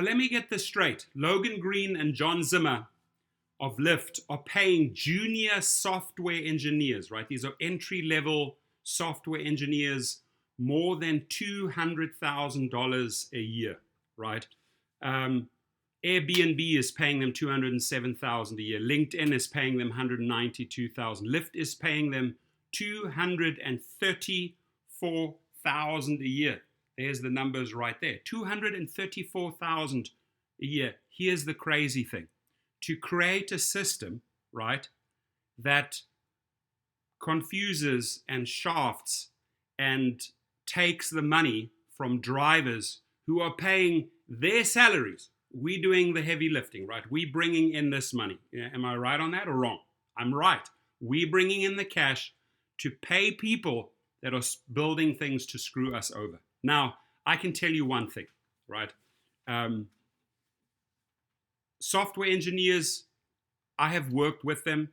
let me get this straight. Logan Green and John Zimmer of Lyft are paying junior software engineers, right? These are entry-level software engineers more than $200,000 a year, right? Airbnb is paying them $207,000 a year. LinkedIn is paying them $192,000. Lyft is paying them $234,000 a year. There's the numbers right there. $234,000 a year. Here's the crazy thing. To create a system, right, that confuses and shafts and takes the money from drivers who are paying their salaries. We doing the heavy lifting, right? We bringing in this money. Yeah, am I right on that or wrong? I'm right. We bringing in the cash to pay people that are building things to screw us over. Now, I can tell you one thing, right? Software engineers, I have worked with them.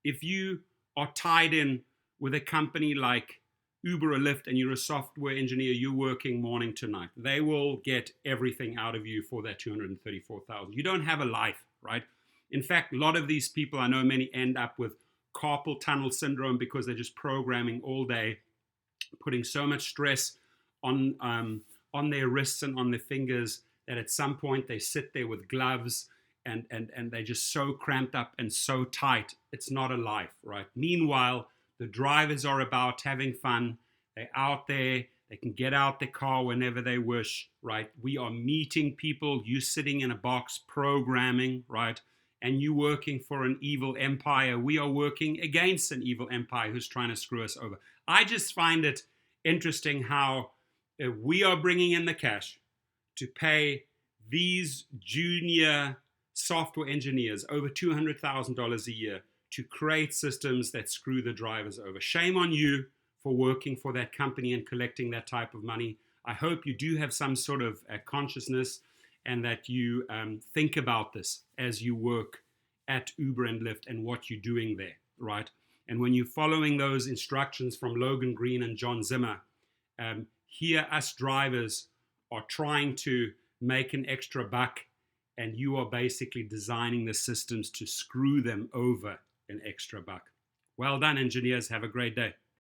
If you are tied in with a company like Uber or Lyft and you're a software engineer, you're working morning to night. They will get everything out of you for that $234,000. You don't have a life, right? In fact, a lot of these people, I know many end up with carpal tunnel syndrome because they're just programming all day, putting so much stress on their wrists and on their fingers that at some point they sit there with gloves and they're just so cramped up and so tight. It's not a life, right? Meanwhile, the drivers are about having fun. They're out there. They can get out their car whenever they wish, right? We are meeting people. You sitting in a box programming, right? And you working for an evil empire. We are working against an evil empire who's trying to screw us over. I just find it interesting how we are bringing in the cash to pay these junior software engineers over $200,000 a year to create systems that screw the drivers over. Shame on you for working for that company and collecting that type of money. I hope you do have some sort of consciousness and that you think about this as you work at Uber and Lyft and what you're doing there, right? And when you're following those instructions from Logan Green and John Zimmer, here us drivers are trying to make an extra buck, and you are basically designing the systems to screw them over an extra buck. Well done, engineers. Have a great day.